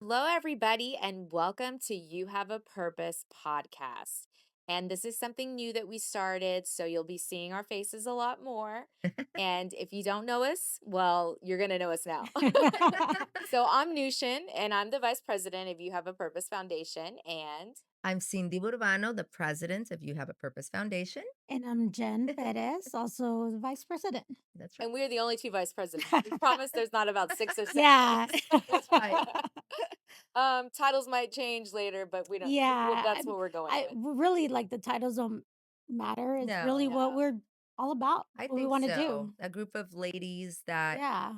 Hello, everybody, and welcome to You Have a Purpose podcast. And this is something new that we started, so you'll be seeing our faces a lot more. And if you don't know us, well, you're going to know us now. So I'm Nushin, and I'm the vice president of You Have a Purpose Foundation. And I'm Cindy Burbano, the president of You Have a Purpose Foundation. And I'm Jen Perez, also the vice president. That's right. and we're the only two vice presidents. We promise there's not about 6 or 7. Yeah. That's right. Titles might change later, but we don't. Yeah. That's what we're going I with. really like the titles don't matter. It's really No, what No. we're all about, I what we think want to so. do. A group of ladies that Yeah.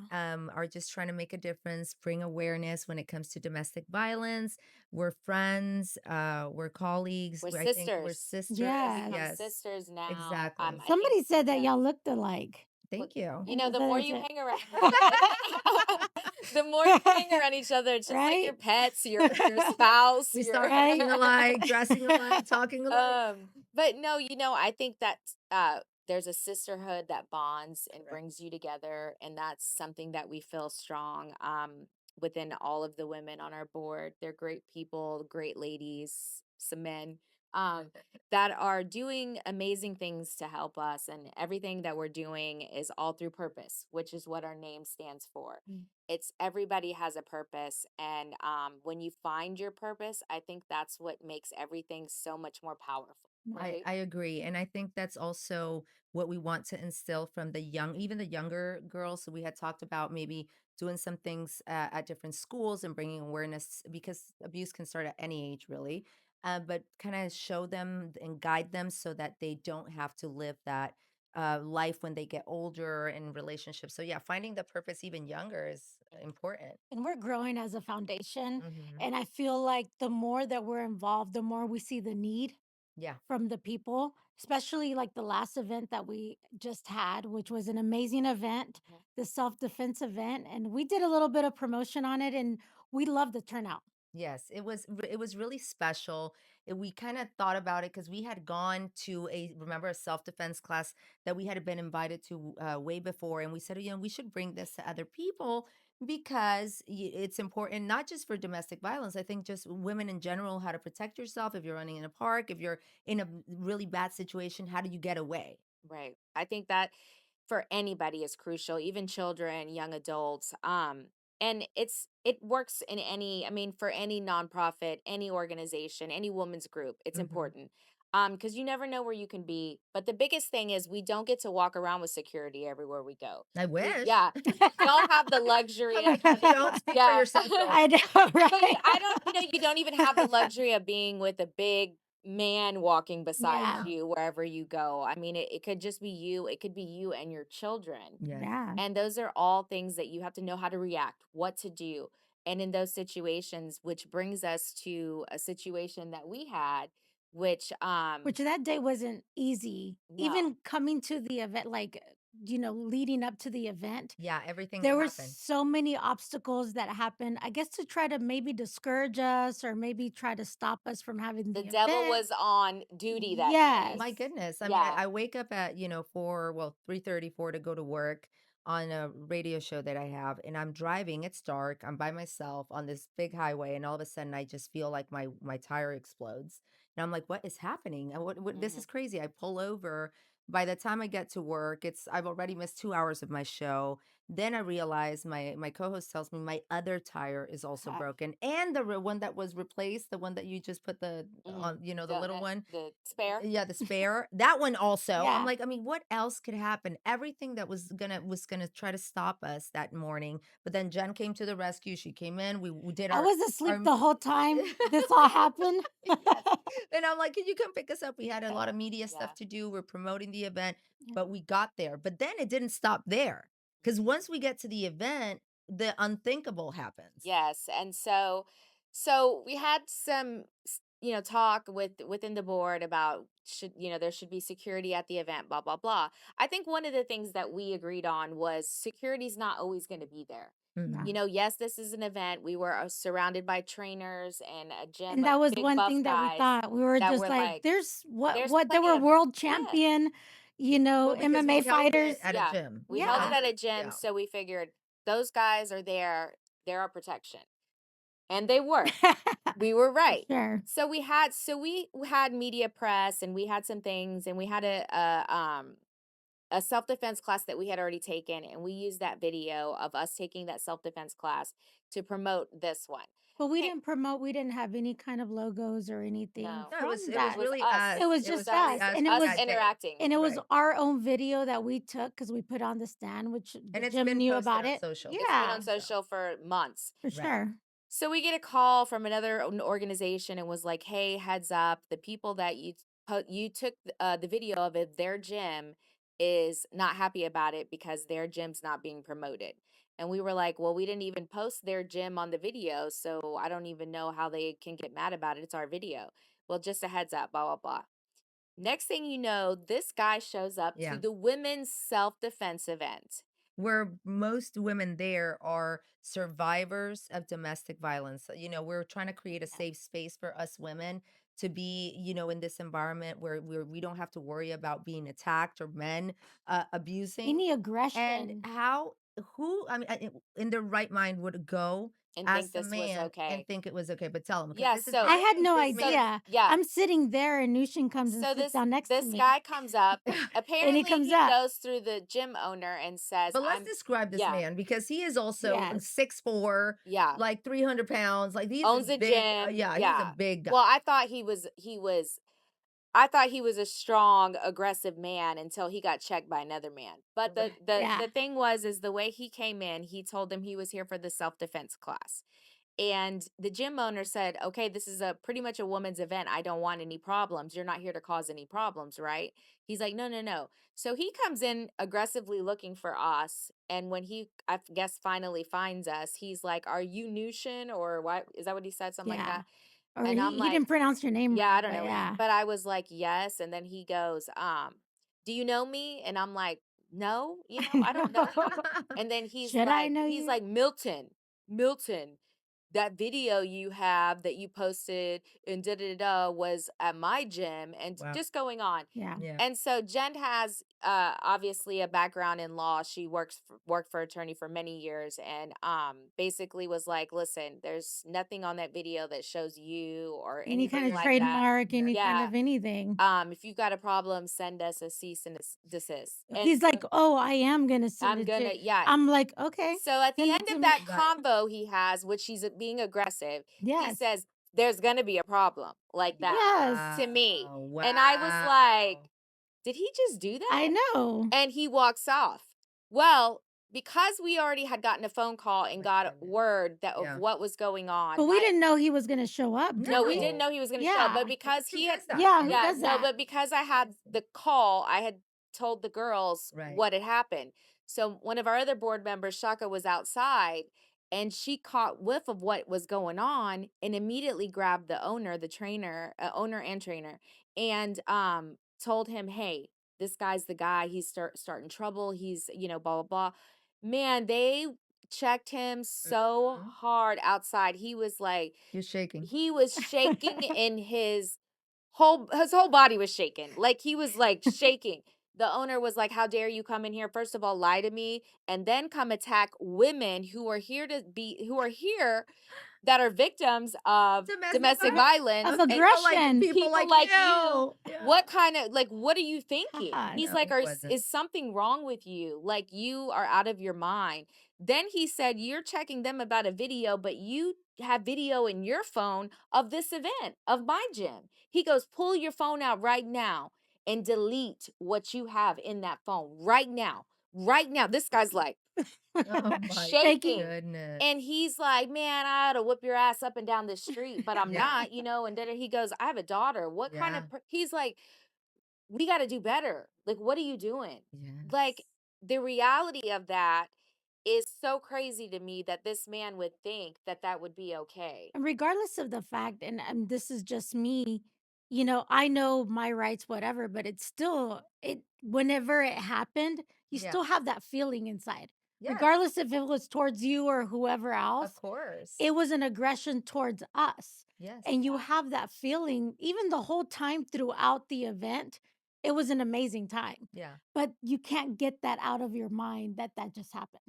are just trying to make a difference, bring awareness when it comes to domestic violence. We're friends, we're colleagues. We're I think we're sisters. sisters. We're Yes. become Yes, sisters now. exactly. I think Somebody said that yeah. y'all looked alike. Well, Thank you. you know, the So more is you it- hang around, the more you hang around each other. It's just like your Right? pets, your spouse, We your start Right? looking alike, dressing alike, talking alike. But no, I think that there's a sisterhood that bonds and Correct. brings you together, and that's something that we feel strong within all of the women on our board. They're great people, great ladies, some men that are doing amazing things to help us, and everything that we're doing is all through purpose, which is what our name stands for. Mm. It's everybody has a purpose, and when you find your purpose, I think that's what makes everything so much more powerful, right? I agree. And I think that's also what we want to instill from the young, even the younger girls. So we had talked about maybe doing some things at different schools and bringing awareness because abuse can start at any age, really. But kind of show them and guide them so that they don't have to live that life when they get older in relationships. So, yeah, finding the purpose even younger is important. And we're growing as a foundation. Hmm. And I feel like the more that we're involved, the more we see the need Yeah. from the people, especially like the last event that we just had, which was an amazing event, Mhm. the self defense event. And we did a little bit of promotion on it and we loved the turnout. Yes, it was really special. We kind of thought about it because we had gone to remember a self-defense class that we had been invited to way before, and we said, we should bring this to other people because it's important not just for domestic violence. I think just women in general, how to protect yourself if you're running in a park, if you're in a really bad situation, how do you get away? Right. I think that for anybody is crucial, even children, young adults. And it works in any, I mean, for any nonprofit, any organization, any women's group, it's Hmm. important. Because you never know where you can be. But the biggest thing is we don't get to walk around with security everywhere we go. I wish. Yeah, we don't have the luxury I of mean, having, don't speak for yeah. yourself, girl. I know, But right? I don't, you don't even have the luxury of being with a big man walking beside Yeah. Yeah. you wherever you go. I mean, it could just be you. It could be you and your children. Yes. Yeah. And those are all things that you have to know how to react, what to do. And in those situations, which brings us to a situation that we had, which Which that day wasn't easy. no, Even coming to the event, like, leading up to the event, Yeah. Everything that there were happened. so many obstacles that happened, I guess to try to maybe discourage us or maybe try to stop us from having the the devil event. was on duty that day. My Yes. goodness. I mean, Yeah. I wake up at, 4, well, 3:34 to go to work on a radio show that I have, and I'm driving. It's dark. I'm by myself on this big highway, and all of a sudden I just feel like my tire explodes. And I'm like, what is happening? And what this Hmm. is crazy. I pull over. By the time I get to work, I've already missed 2 hours of my show. Then I realize my co-host tells me my other tire is also broken, and the one that was replaced, the one that you just put the Hmm. on, the little one. The spare. Yeah, the spare. That one also. I'm Yeah. like, I mean, what else could happen? Everything that was gonna try to stop us that morning. But then Jen came to the rescue. She came in. We did I our was asleep our the whole time this all happened. yes. And I'm like, can you come pick us up? We had a lot of media Yeah. stuff to do. We're promoting the event, Yeah. but we got there. But then it didn't stop there. Because once we get to the event, the unthinkable happens. Yes, and so we had some talk within the board about should there should be security at the event, blah blah blah. I think one of the things that we agreed on was security's not always going to be there. Yeah. Mhm. Yes, this is an event. We were surrounded by trainers and a gym And of that was big one buff thing that we guys thought. We were that just were like, like, there's there's what they plenty were of world yeah. champion, Well, because we MMA held fighters. it at a Yeah, gym, we you held it Yeah. know? at a gym, Yeah. so we figured those guys are there. They're our protection. And they were. We were For right. sure. So we had media press, and we had some things, and we had a self-defense class that we had already taken, and we used that video of us taking that self-defense class to promote this one. But Hey, we didn't have any kind of logos or anything no, No, from it was it that. was really us. us. It was It was just really us, us and it for Us was that day. interacting. and it was Right. our own video that we took because we put on the stand, which the And it's gym been knew posted about on it. social. It's been Yeah, on social for months. for Right. sure. So we get a call from another organization and was like, "Hey, heads up, the people that you took the video of it, their gym is not happy about it because their gym's not being promoted." And we were like, "Well, we didn't even post their gym on the video, so I don't even know how they can get mad about it. It's our video." Well, just a heads up, blah blah blah. Next thing you know, this guy shows up to Yeah. the women's self-defense event. Where most women there are survivors of domestic violence. We're trying to create a safe space for us women to be, in this environment where we don't have to worry about being attacked or men abusing. Any And aggression. I mean, in their right mind would go And think as a this was man and okay. think it was okay. But tell them, because Yeah, this is so I I had think no this so made idea. yeah, I'm sitting there and Nushin comes and so sits this down next to this me. guy comes up. And he Apparently, comes he up. goes through the gym owner and says, But let's "I'm describe this yeah, man, because he is also Yes. 6'4", yeah, like 300 pounds. Like, he's a owns a big, gym, yeah, he's a yeah." big guy. Well, I thought he was a strong, aggressive man until he got checked by another man. But the Right. the Yeah. the thing was, is the way he came in, he told them he was here for the self-defense class. And the gym owner said, "Okay, this is a pretty much a woman's event. I don't want any problems. You're not here to cause any problems, right?" He's like, "No, no, no." So he comes in aggressively looking for us. And when he, I guess, finally finds us, he's like, "Are you Nushin or what?" Is that what he said? Something like Yeah. that. Or And I'm he like, didn't pronounce your name "Yeah, I right, don't but know." yeah. But I was like, "Yes." And then he goes, "Do you know me?" And I'm like, "No, I don't know you." And then Should I know he's you? like, "Milton, Milton, that video you have that you posted and da da da was at my gym," and Wow. just going on. Yeah. Yeah. And so Jen has obviously a background in law. She worked for attorney for many years, and basically was like, "Listen, there's nothing on that video that shows you or Any kind anybody of like that. trademark, Yeah. any kind Yeah. of anything. If you've got a problem, send us a cease and desist." And He's like, so "Oh, I am gonna send I'm it to." gonna, yeah. I'm like, "Okay, So at the send end it to of me." that Right. convo he has, which he's being aggressive, he Yes. says, "There's gonna be a problem," like that Yes. to me. Wow. And I was like, Wow. "Did he just do I that?" know. And he walks off. Well, because we already had gotten a phone call and My got goodness. word that of Yeah. what was going on, But we my didn't know he was gonna show up, did no, we we? didn't No. know he was going to show up, Yeah. but because Who he had, does that? Yeah, who yeah, does no, that? but because I had the call, I had told the girls Right. what had happened. So one of our other board members, Shaka, was outside, and she caught whiff of what was going on and immediately grabbed the owner, the trainer, owner and trainer, and told him, "Hey, this guy's the guy. He's starting trouble. He's, blah blah blah." Man, they checked him so Mhm. hard outside. He was like, You're shaking. he was shaking in his whole body was shaking. Like, he was like shaking. The owner was like, "How dare you come in here? First of all, lie to me, and then come attack women who are here that are victims of Domestic domestic violence. violence, Of and aggression. People people like like you. you. Yeah. What kind of, like, what are you thinking?" He's Gosh. No, like, he wasn't. is something wrong with you? Like, you are out of your mind." Then he said, "You're checking them about a video, but you have video in your phone of this event, of my gym." He goes, "Pull your phone out right now and delete what you have in that phone right now." Right now. This guy's like Oh my Shaking. shaking. goodness. And he's like, "Man, I ought to whip your ass up and down the street, but I'm Yeah. not, And then he goes, "I have a daughter. What kind Yeah. of," he's like, "We got to do better. Like, what are you doing?" Like, Yes. the reality of that is so crazy to me that this man would think that that would be okay. And regardless of the fact, and this is just me, I know my rights, whatever, but it's still whenever it happened, you Yeah. still have that feeling inside. Yes. Regardless if it was towards you or whoever Of else, course. it was an aggression towards us. Yes. And you Yeah. have that feeling even the whole time throughout the event. It was an amazing time. Yeah. But you can't get that out of your mind that just happened.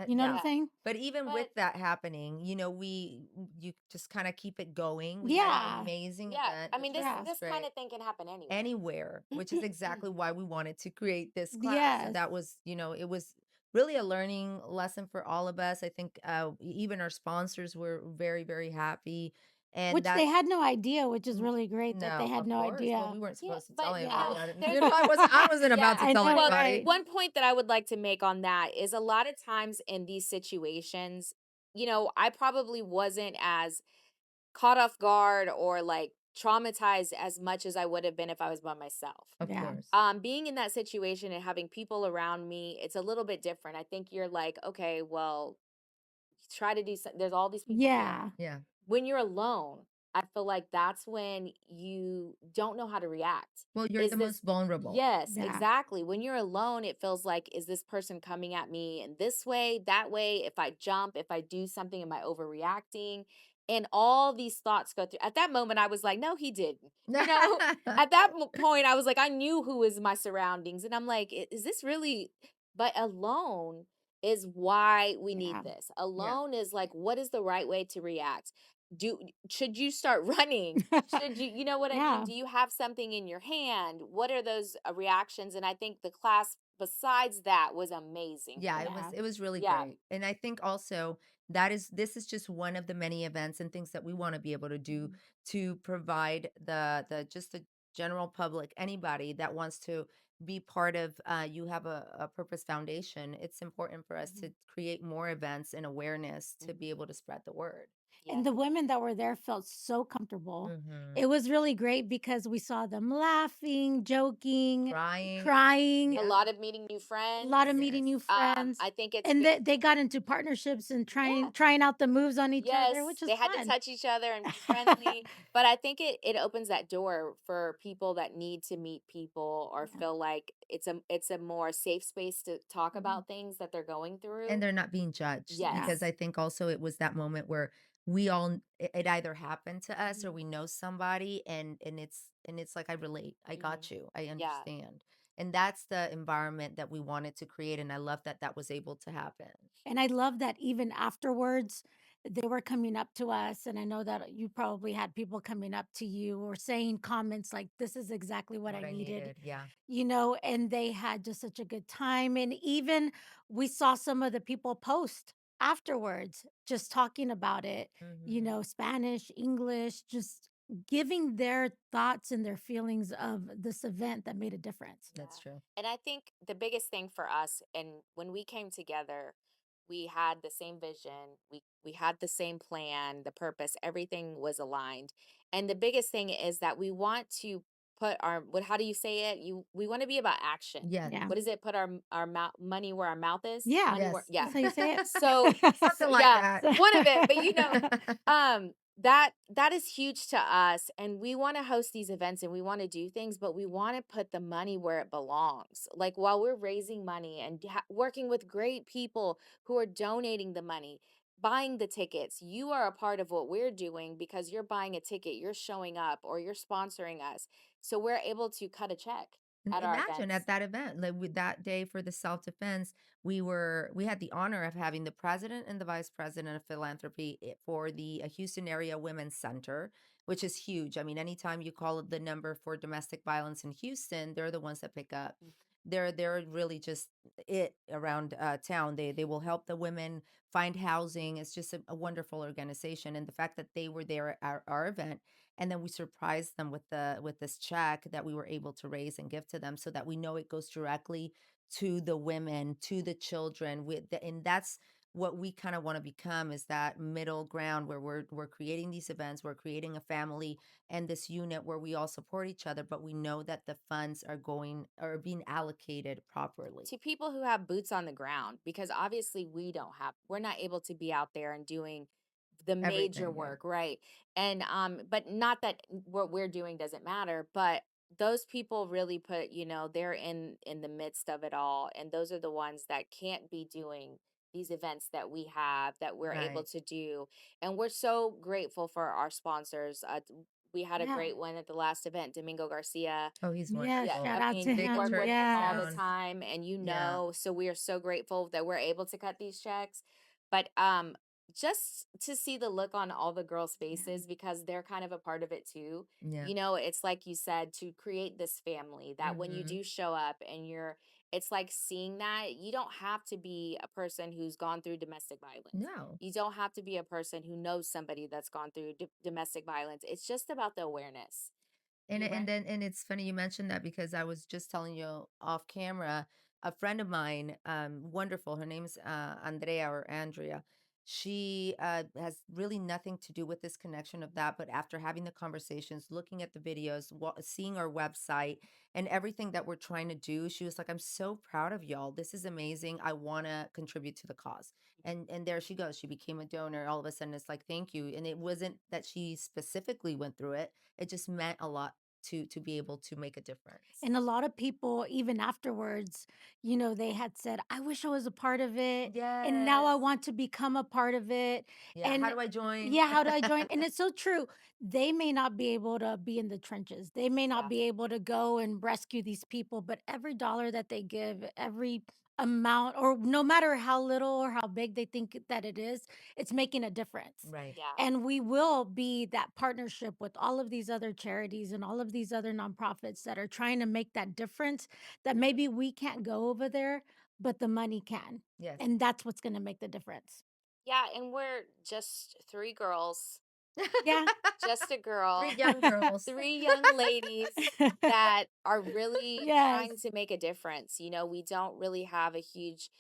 You know what I'm Yeah. Yeah. saying? But even with But that happening, you just kind of keep it going. We had an Yeah. amazing yeah, event, I which mean, was Yeah. this kind great. of thing can happen anywhere. Anywhere, which is exactly why we wanted to create this class. So Yes. that was, it was really a learning lesson for all of us. I think even our sponsors were very, very happy. And Which they that's had no idea, which is n- really great that they no, had of no course. Well, we idea. weren't Yeah, supposed to tell but Yeah. anybody. there's I wasn't about yeah. to I tell know, Well, anybody. right? one point that I would like to make on that is a lot of times in these situations, I probably wasn't as caught off guard or like traumatized as much as I would have been if I was by myself. Of Yeah. course. Being in that situation and having people around me, it's a little bit different. I think you're like, okay, well, try to do something. There's all these people here. Yeah. Yeah. When you're alone, I feel like that's when you don't know how to react. Well, you're Is the this, most vulnerable. yes, Yeah. exactly. When you're alone, it feels like, is this person coming at me in this way, that way? If I jump, if I do something, am I overreacting? And all these thoughts go through. At that moment, I was like, no, he didn't. At that point, I was like, I knew who was my surroundings. And I'm like, Is this really? But alone is why we need Yeah. this. Yeah. Alone is like, what is the right way to react? Should you start running? Should you know what I mean? Yeah. Do you have something in your hand? What are those reactions? And I think the class besides that was amazing Yeah, for it was Yeah. me. it was really Yeah. great. And I think also this is just one of the many events and things that we want to be able to do Mhm. to provide the just the general public, anybody that wants to be part of you have a purpose foundation. It's important for us to Mhm. create more events and awareness to Mhm. be able to spread the word. And Yes. the women that were there felt so comfortable. Hmm. It was really great because we saw them laughing, joking, Crying. crying, A Yeah. lot of meeting new a lot friends. of meeting new friends. I think it's And they got into partnerships and yeah. trying out the moves on each other, Yes, which is they had to fun. touch each other and be friendly, but I think it opens that door for people that need to meet people or Yeah. feel like it's a more safe space to talk Mhm. about things that they're going And through. they're not being judged Yeah. because Yes. I think also it was that moment where we all it either happened to us or Mhm. we know somebody and it's like I relate. I got Mhm. you. I Yeah. understand. And that's the environment that we wanted to create and I love that that was able to happen. And I love that even afterwards, they were coming up to us. And I know that you probably had people coming up to you or saying comments like, this is exactly what I What I needed, needed. Yeah. and they had just such a good time. And even we saw some of the people post afterwards, just talking about it, Hmm. Spanish, English, just giving their thoughts and their feelings of this event that made a difference. That's Yeah. true. And I think the biggest thing for us and when we came together, we had the same vision, we had the same plan, the purpose, everything was aligned. And the biggest thing is that we want to put our what how do you say it? We want to be about action. Yes. Yeah. What is it? Put our mouth money where our mouth is? Yeah. Money where Yes. yeah. That's how you say it. So, Something like yeah, that. So- one of it, but that is huge to us and we want to host these events and we want to do things but we want to put the money where it belongs like while we're raising money and working with great people who are donating the money buying the tickets you are a part of what we're doing because you're buying a ticket you're showing up or you're sponsoring us so we're able to cut a check at our Imagine events. at that event, like with that day for the self defense, we had the honor of having the president and the vice president of philanthropy for the Houston Area Women's Center, which is huge. I mean, anytime you call the number for domestic violence in Houston, they're the ones that pick up. Mhm. They're really just it around town. They will help the women find housing. It's just a wonderful organization, and the fact that they were there at our event and then we surprised them with this check that we were able to raise and give to them so that we know it goes directly to the women, to the children and that's what we kind of want to become is that middle ground where we're creating these events, we're creating a family and this unit where we all support each other, but we know that the funds are being allocated properly. To people who have boots on the ground because obviously we're not able to be out there and doing the major Everything, yeah. work right and but not that what we're doing doesn't matter but those people really put they're in the midst of it all and those are the ones that can't be doing these events that we have that we're able Right. to do and we're so grateful for our sponsors We had a Yeah. great one at the last event, Domingo Garcia. Oh, he's Yeah, Yeah, wonderful. shout I out mean, to you Big work him. with him all the Yes. turnaround. time and Yeah. so we are so grateful that we're able to cut these checks. But just to see the look on all the girls' Yeah. faces because they're kind of a part of it too. Yeah. It's like you said to create this family that when you Mhm. do show up and it's like seeing that you don't have to be a person who's gone through domestic violence. No. You don't have to be a person who knows somebody that's gone through domestic violence. It's just about the awareness. And You and right? then and it's funny you mentioned that because I was just telling you off camera, a friend of mine, wonderful. Her name's Andrea or Andrea. She has really nothing to do with this connection of that, but after having the conversations, looking at the videos, seeing our website, and everything that we're trying to do, she was like, "I'm so proud of y'all. This is amazing. I want to contribute to the cause." And there she goes. She became a donor. All of a sudden, it's like, "Thank you." And it wasn't that she specifically went through it. It just meant a lot to be able to make a difference. And a lot of people, even afterwards, they had said, I wish I was a part of it. And now I Yes. want to become a part of it. Yeah, how And do I join? yeah, how do I join? And it's so true. They may not be able to be in the trenches. They may not Yeah. be able to go and rescue these people, but every dollar that they give, every amount, or no matter how little or how big they think that it is, it's making a difference. Right. Yeah. And we will be that partnership with all of these other charities and all of these other nonprofits that are trying to make that difference that maybe we can't go over there, but the money can. Yes. And that's what's going to make the difference. Yeah, and we're just three girls, Yeah. just a Three girl, young girls. three young ladies that are really Yes. trying to make a difference. We don't really have a huge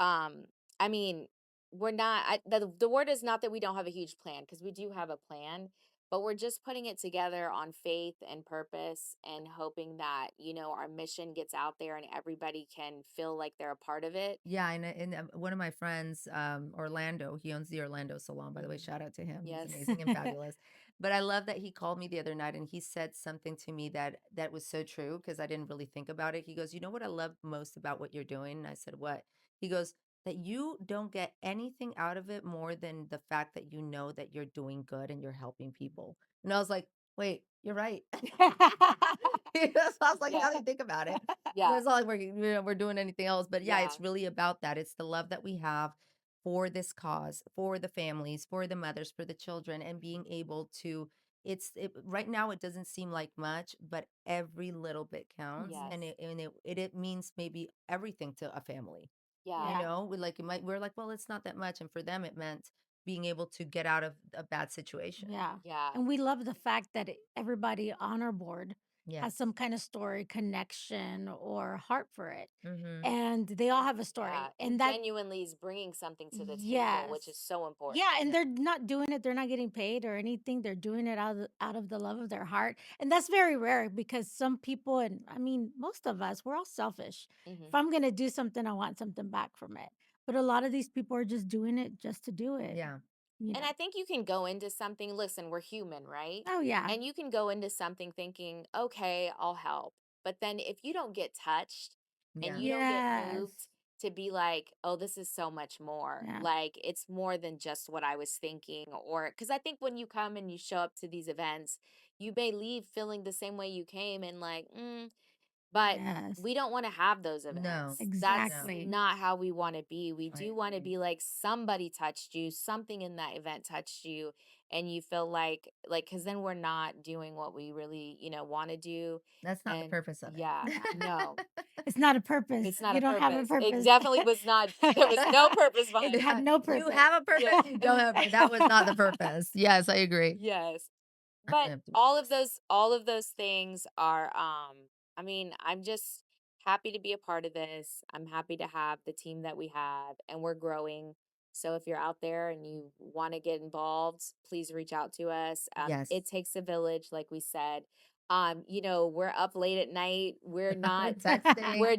um I mean, we're not the word is not that we don't have a huge plan because we do have a plan, but we're just putting it together on faith and purpose and hoping that, our mission gets out there and everybody can feel like they're a part of it. Yeah, and one of my friends, Orlando, he owns the Orlando Salon, by the way. Mhm. Shout out to him. He's Yes. amazing and fabulous. But I love that he called me the other night and he said something to me that was so true because I didn't really think about it. He goes, "You know what I love most about what you're doing?" And I said, "What?" He goes, "That you don't get anything out of it more than the fact that you know that you're doing good and you're helping people." And I was like, "Wait, you're right." So I was like, Yeah. now that I think about it. Yeah. It's not like we're doing anything else, but yeah, Yeah. it's really about that. It's the love that we have for this cause, for the families, for the mothers, for the children, and being able to. Right now. It doesn't seem like much, but every little bit counts, Yes. and it means maybe everything to a family. Yeah. You Yeah. know, we're like, well, it's not that much, and for them, it meant being able to get out of a bad situation. Yeah. Yeah. And we love the fact that everybody on our board has Yes. some kind of story, connection, or heart for it. Mm-hmm. And they all And have a yeah, story. and And that, genuinely is bringing something to the table, which yes. is so important. Yeah, and Yeah. they're not doing it, they're not getting paid or anything. They're doing it out of the love of their heart. And that's very rare because some people, and I mean most of us, we're all selfish. Hmm. If I'm going to do something, I want something back from it. But a lot of these people are just doing it just to do it, Yeah. you And know. I think you can go into something, listen, we're human, right? Oh yeah. And you can go into something thinking, okay, I'll help. But then if you don't get touched and Yeah. you don't get Yes. moved to be like, oh, this is so much more, Yeah. like it's more than just what I was thinking. Or because I think when you come and you show up to these events, you may leave feeling the same way you came and like, but Yes. we don't wanna have those No. events. That's No. Exactly. not how we wanna be. We I do wanna agree. be like somebody touched you, something in that event touched you, and you feel like, because then we're not doing what we really, wanna do, That's not the and purpose of yeah, no, it. It's not a purpose. it's not You a don't have a purpose. It purpose. definitely was not there was no purpose It behind had it. no You purpose. have a purpose, Yeah. you don't have that was not the purpose. Yes, I agree. Yes. I'm But gonna have to all of those things are I mean, I'm just happy to be a part of this. I'm happy to have the team that we have and we're growing. So if you're out there and you want to get involved, please reach out to us. It Yes. takes a village, like we said. We're up late at night. We're not Texting. we're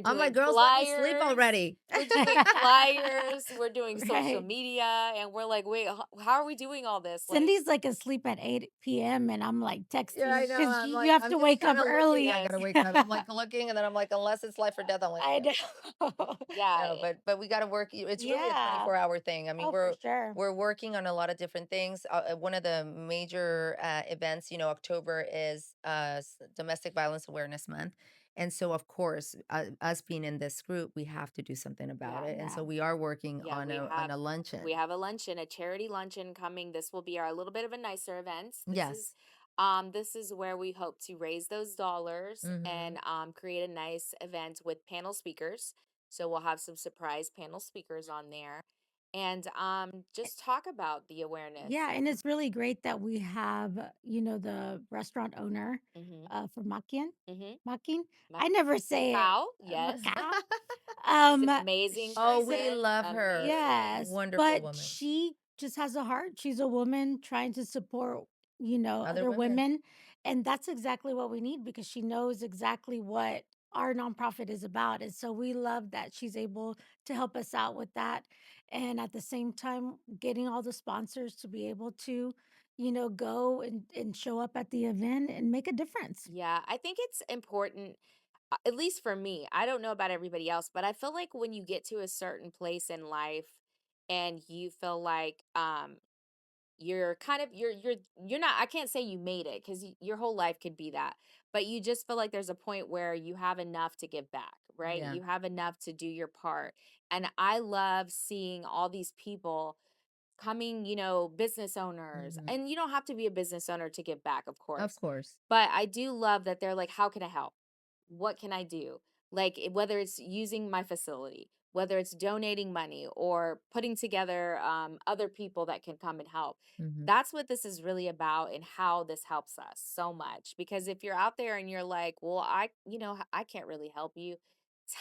I'm like, doing girls, let me sleep flyers. already. We're doing flyers, we're doing social Right. media, and we're like, "Wait, how are we doing all this?" Like, Cindy's like asleep at 8 p.m. and I'm like Yeah, I texting know. because I'm you like, have I'm to just wake up kind of looking. I early. yes. gotta wake up. I'm like looking, and then I'm like, unless it's life or death, I'm like, I yeah. know. Yeah, No, but we got to work. It's really a Yeah. 24-hour thing. I mean, Oh, for sure. we're working on a lot of different things. One of the major events, October is Domestic Violence Awareness Month, and so of course, us being in this group, we have to do something about yeah. it. And Yeah. so we are working Yeah, on a we luncheon. have a luncheon, a charity luncheon coming. This will be our little bit of a nicer event. Yes. This is where we hope to raise those dollars Mm-hmm. and create a nice event with panel speakers. So we'll have some surprise panel speakers on there and just talk about the awareness Yeah, and and it's really great that we have, the restaurant owner mhm for Makian. mhm Makin. Ma- I never say it. Macau, yes. Macau. She's an Um, amazing Oh, she's we a, person, love her. amazing. yes, Wonderful but woman. she just has a heart. She's a woman trying to support, Other other women. women. And that's exactly what we need because she knows exactly what our nonprofit is about. And so we love that she's able to help us out with that. And at the same time, getting all the sponsors to be able to, go and show up at the event and make a difference. Yeah, I think it's important, at least for me. I don't know about everybody else, but I feel like when you get to a certain place in life and you feel like you're kind of you're not, I can't say you made it cuz your whole life could be that. But you just feel like there's a point where you have enough to give back, right? Yeah. You have enough to do your part. And I love seeing all these people coming, business owners. Hmm. And you don't have to be a business owner to give back, of Of course. course. But I do love that they're like, how can I help? What can I do? Like, whether it's using my facility, whether it's donating money or putting together other people that can come and help. Hmm. That's what this is really about and how this helps us so much. Because if you're out there and you're like, well, I can't really help you.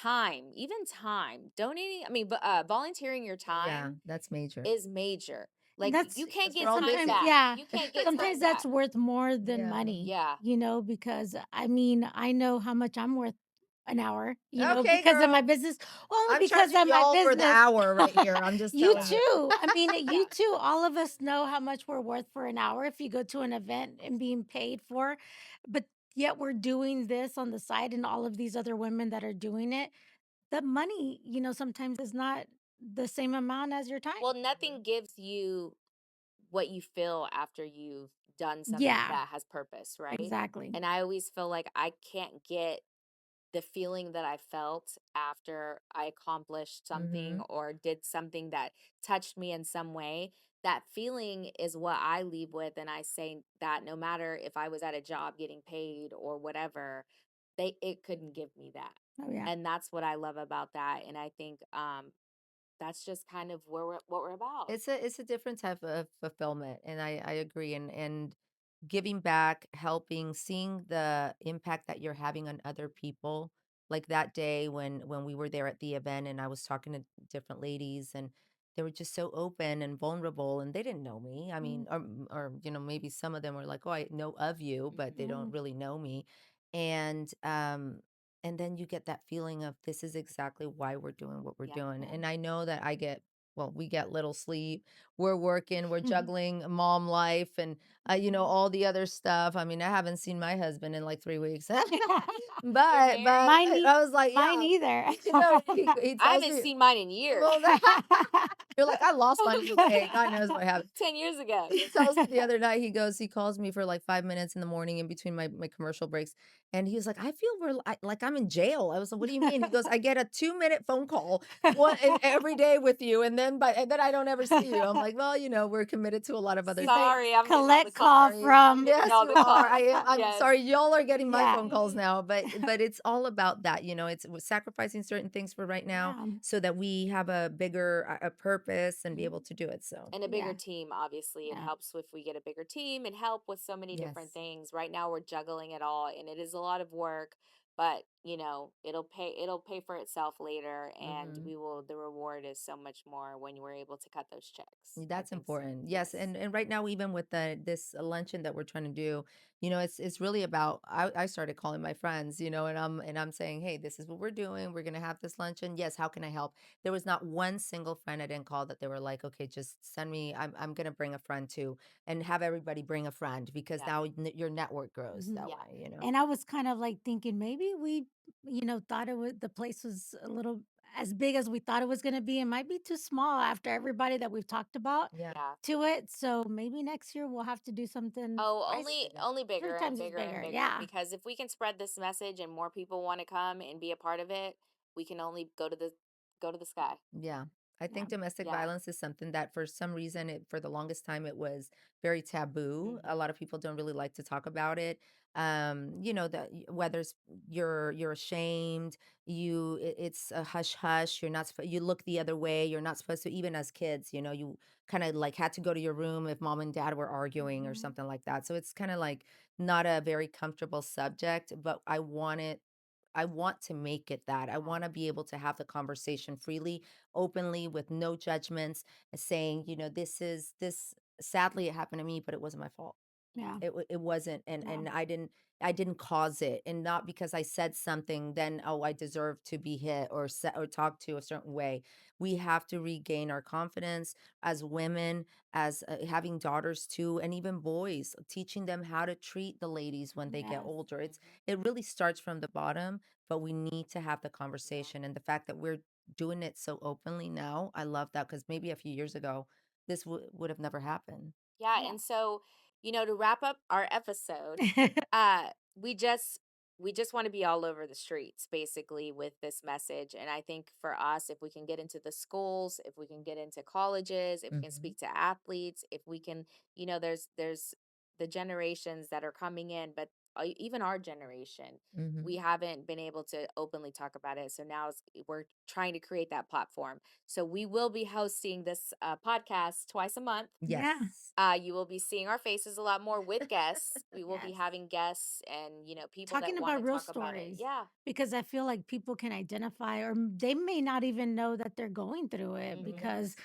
Time, even time, donating, I mean, volunteering your Yeah, time that's major. is major. And Like, that's you can't Because we're get all time sometimes, busy. back. yeah, You can't get sometimes time that's back. worth more than Yeah. money, Yeah. because I mean, I know how much I'm worth an hour, Okay, because of my girl. business. Only I'm because charging of my y'all for the business. hour right here. I'm just You telling Yeah. you. too. I mean, you Yeah. too. All of us know how much we're worth for an hour if you go to an event and being paid for. But yet we're doing this on the side and all of these other women that are doing it. The money, sometimes is not the same amount as your time. Well, nothing gives you what you feel after you've done something Yeah, that has purpose, right? exactly. And I always feel like I can't get the feeling that I felt after I accomplished something Hmm. or did something that touched me in some way. That feeling is what I leave with. And I say that no matter if I was at a job getting paid or whatever, it couldn't give me that. Oh yeah. And that's what I love about that. And I think that's just kind of what we're about. It's a different type of fulfillment, and I agree. And giving back, helping, seeing the impact that you're having on other people. Like that day when we were there at the event, and I was talking to different ladies, and they were just so open and vulnerable, and they didn't know me. I Mm, mean, or maybe some of them were like, "Oh, I know of you," but they don't mhm. really know me. And then you get that feeling of this is exactly why we're doing what we're Yeah. doing. Yeah. And I know that we get little sleep. We're working, we're juggling mom life and all the other stuff. I mean, I haven't seen my husband in like 3 weeks. but You're married? Mine, I was like, mine yeah. either. He I tells haven't me, seen mine in years. well, you're like, I lost my UK. God knows what happened. 10 years ago. He tells me the other night, he calls me for like 5 minutes in the morning in between my commercial breaks. And he was like, I feel like I'm in jail. I was like, what do you mean? He goes, I get a 2-minute phone call every day with you. And then I don't ever see you. I'm like, well, we're committed to a lot of other He's like, things. Sorry, I'm getting all the collect call calls. Sorry. I'm from. getting Yes, all you the are. calls. I'm Yes. sorry. Y'all are getting my Yeah. phone calls Mhm. now, but it's all about that. It's sacrificing certain things for right now Yeah. so that we have a bigger a purpose and be able Mhm. to do it. So, And a bigger Yeah. team, obviously. It Yeah. helps if we get a bigger team and help with so many different yes. things. Right now, we're juggling it all, and it is a lot of work. But it'll pay for itself later, and Hmm. the reward is so much more when we're able to cut those checks. I That's think so. important. Yes, Yes. and right now, even with the this luncheon that we're trying to do, it's really about. I started calling my friends, and I'm saying, hey, this is what we're doing. We're gonna have this luncheon. Yes, how can I help? There was not one single friend I didn't call that they were like, okay, just send me. I'm gonna bring a friend too, and have everybody bring a friend because Yeah. now your network grows Mhm. that Yeah. way. And I was kind of like thinking maybe we, thought the place was a little as big as we thought it was going to be. It might be too small after everybody that we've talked about Yeah. Yeah. to it. So maybe next year we'll have to do something Oh, twice, only three bigger and times as bigger and bigger. bigger, Yeah. because if we can spread this message and more people want to come and be a part of it, we can only go to the sky. Yeah. I Yeah. think domestic Yeah. violence is something that for some reason for the longest time it was very taboo. A Mhm. lot of people don't really like to talk about it. That whether you're ashamed, it's a hush hush. You're not you look the other way. You're not supposed to, even as kids, you kind of like had to go to your room if mom and dad were arguing or Mhm. something like that. So it's kind of like not a very comfortable subject, but I want to make it that. I Yeah. want to be able to have the conversation freely, openly, with no judgments, saying, this sadly it happened to me, but it wasn't my fault. Yeah. It wasn't, and Yeah. I didn't cause it, and not because I said something, then, oh, I deserve to be hit or talked to a certain way. We have to regain our confidence as women, as having daughters too, and even boys, teaching them how to treat the ladies when they get Yes. older. Mhm. It really starts from the bottom, but we need to have the Yeah. conversation, and the fact that we're doing it so openly now, I love that because maybe a few years ago, this would have never happened. Yeah, Yeah. and so, to wrap up our episode, uh we just we just want to be all over the streets basically with this message. And I think for us, if we can get into the schools, if we can get into colleges, if we can Hmm. speak to athletes, if we can, there's the generations that are coming in, but even our generation, we Hmm. haven't been able to openly talk about it. So now we're trying to create that platform. So we will be hosting this podcast twice a month. Yeah. Yes. You will be seeing our faces a lot more with guests. We will be Yes. having guests and, people that Talking want about to real talk about it. stories Yeah. because I feel like people can identify or they may not even know that they're going through it Hmm. because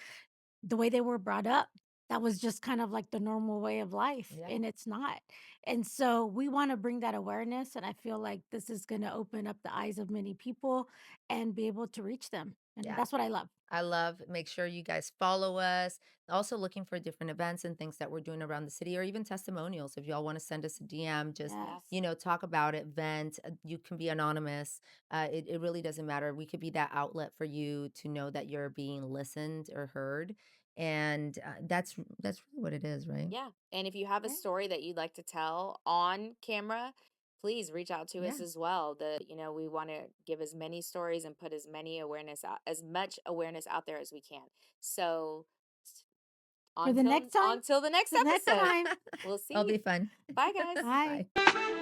the way they were brought up, that was just kind of like the normal way of life, Yeah. and it's not. And so we want to bring that awareness, and I feel like this is going to open up the eyes of many people and be able to reach them. And Yeah. that's what I love. I love, make sure you guys follow us. Also looking for different events and things that we're doing around the city, or even testimonials. If y'all want to send us a DM, just, Yes. Yes. talk about it, vent. You can be anonymous. It really doesn't matter. We could be that outlet for you to know that you're being listened or heard. And that's really what it is, right? Yeah. And if you have a Right. story that you'd like to tell on camera, please reach out to Yeah. us as well. We want to give as many stories and put as much awareness out there as we can. So s- For the next time, until the next the next episode, time. we'll see It'll you. be fun. Bye guys. Bye. Bye.